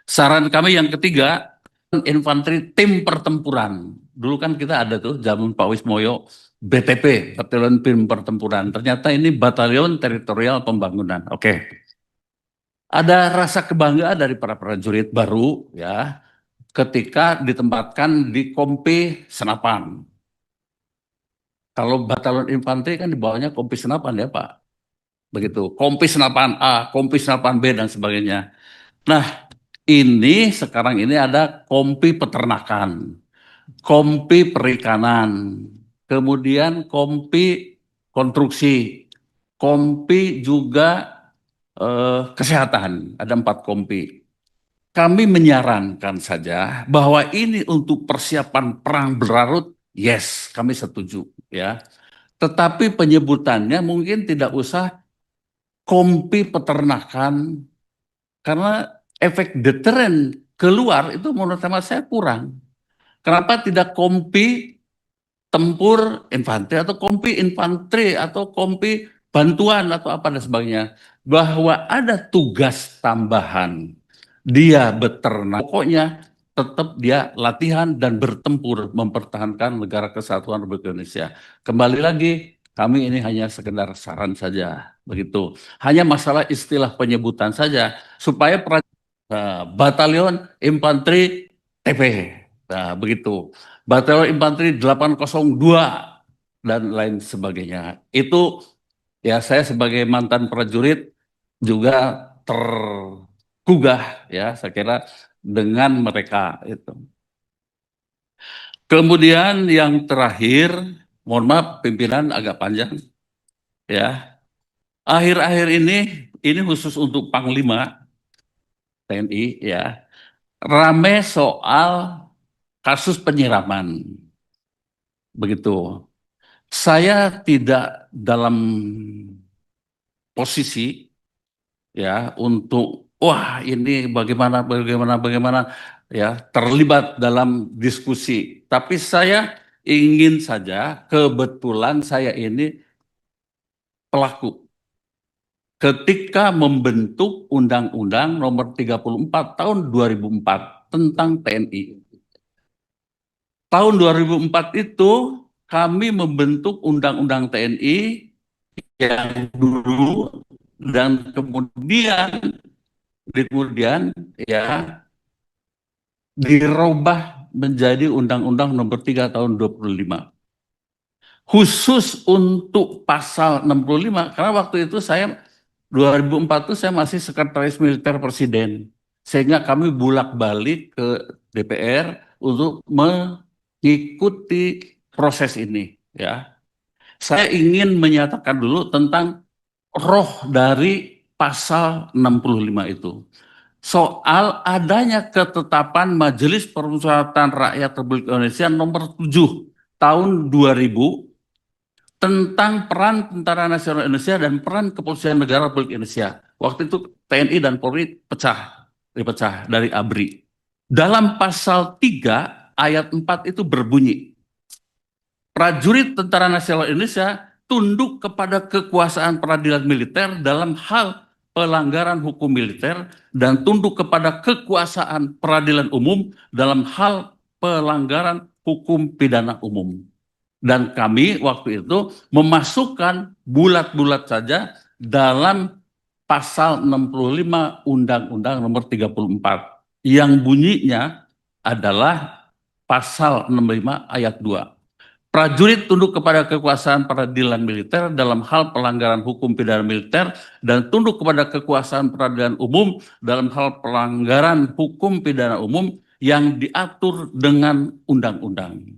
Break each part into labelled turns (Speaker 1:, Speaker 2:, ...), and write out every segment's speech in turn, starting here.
Speaker 1: Saran kami yang ketiga, infanteri tim pertempuran. Dulu kan kita ada tuh zaman Pak Wismoyo, BTP, Batalion Tim Pertempuran. Ternyata ini Batalion Teritorial Pembangunan. Oke. Ada rasa kebanggaan dari para prajurit baru ya ketika ditempatkan di Kompi Senapan. Kalau Batalion Infanteri kan di bawahnya Kompi Senapan ya Pak. Begitu. Kompi Senapan A, Kompi Senapan B dan sebagainya. Nah, ini sekarang ini ada Kompi Peternakan, Kompi Perikanan, kemudian Kompi Konstruksi, Kompi juga Kesehatan. Ada 4 kompi. Kami menyarankan saja bahwa ini untuk persiapan perang berlarut, yes, kami setuju ya. Tetapi penyebutannya mungkin tidak usah kompi peternakan karena efek deteren keluar itu menurut saya kurang. Kenapa tidak kompi tempur infanteri atau kompi infanteri atau kompi bantuan atau apa dan sebagainya. Bahwa ada tugas tambahan. Dia beternak, pokoknya tetap dia latihan dan bertempur mempertahankan negara kesatuan Republik Indonesia. Kembali lagi, kami ini hanya sekedar saran saja, begitu. Hanya masalah istilah penyebutan saja supaya Batalion Infanteri TP, nah begitu. Batalion Infanteri 802 dan lain sebagainya. Itu ya saya sebagai mantan prajurit juga tergugah ya saya kira dengan mereka itu. Kemudian yang terakhir, mohon maaf pimpinan agak panjang ya. Akhir-akhir ini khusus untuk Panglima TNI ya, rame soal kasus penyiraman. Begitu. Saya tidak dalam posisi ya untuk wah ini bagaimana ya terlibat dalam diskusi. Tapi saya ingin saja kebetulan saya ini pelaku ketika membentuk Undang-Undang Nomor 34 Tahun 2004 tentang TNI. Tahun 2004 itu kami membentuk Undang-Undang TNI yang dulu dan kemudian ya dirubah menjadi Undang-Undang Nomor 3 Tahun 25. Khusus untuk pasal 65 karena waktu itu saya 2004 itu saya masih sekretaris militer presiden. Sehingga kami bolak-balik ke DPR untuk mengikuti proses ini ya. Saya ingin menyatakan dulu tentang roh dari pasal 65 itu. Soal adanya ketetapan Majelis Permusyawaratan Rakyat Republik Indonesia nomor 7 tahun 2000 tentang peran Tentara Nasional Indonesia dan peran Kepolisian Negara Republik Indonesia. Waktu itu TNI dan Polri dipecah dari ABRI. Dalam pasal 3 ayat 4 itu berbunyi, prajurit Tentara Nasional Indonesia tunduk kepada kekuasaan peradilan militer dalam hal pelanggaran hukum militer dan tunduk kepada kekuasaan peradilan umum dalam hal pelanggaran hukum pidana umum. Dan kami waktu itu memasukkan bulat-bulat saja dalam pasal 65 Undang-Undang Nomor 34 yang bunyinya adalah pasal 65 ayat 2. Prajurit tunduk kepada kekuasaan peradilan militer dalam hal pelanggaran hukum pidana militer dan tunduk kepada kekuasaan peradilan umum dalam hal pelanggaran hukum pidana umum yang diatur dengan undang-undang.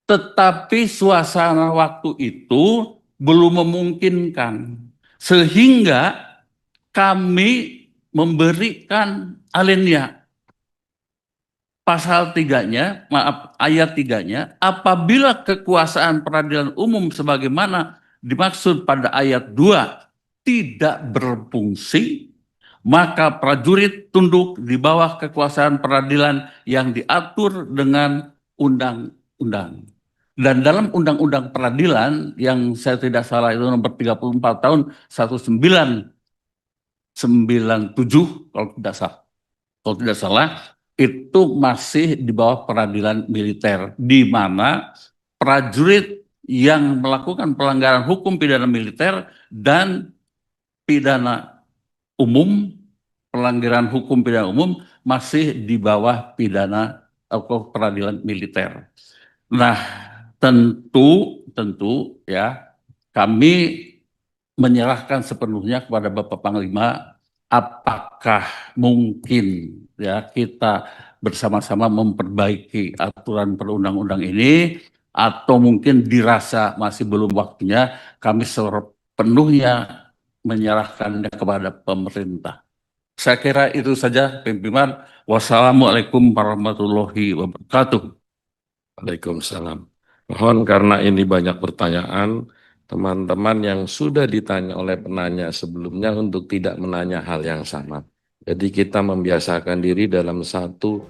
Speaker 1: Tetapi suasana waktu itu belum memungkinkan sehingga kami memberikan alinea pasal 3-nya, maaf, ayat 3-nya, apabila kekuasaan peradilan umum sebagaimana dimaksud pada ayat 2 tidak berfungsi, maka prajurit tunduk di bawah kekuasaan peradilan yang diatur dengan undang-undang. Dan dalam undang-undang peradilan yang saya tidak salah itu nomor 34 tahun 1997 kalau tidak salah. kalau tidak salah, itu masih di bawah peradilan militer, di mana prajurit yang melakukan pelanggaran hukum pidana militer dan pidana umum, pelanggaran hukum pidana umum masih di bawah pidana atau peradilan militer. Nah, tentu ya kami menyerahkan sepenuhnya kepada Bapak Panglima apakah mungkin ya kita bersama-sama memperbaiki aturan perundang-undang ini atau mungkin dirasa masih belum waktunya, kami sepenuhnya menyerahkannya kepada pemerintah. Saya kira itu saja, pimpinan. Wassalamualaikum warahmatullahi wabarakatuh.
Speaker 2: Waalaikumsalam. Mohon karena ini banyak pertanyaan, teman-teman yang sudah ditanya oleh penanya sebelumnya untuk tidak menanya hal yang sama. Jadi kita membiasakan diri dalam satu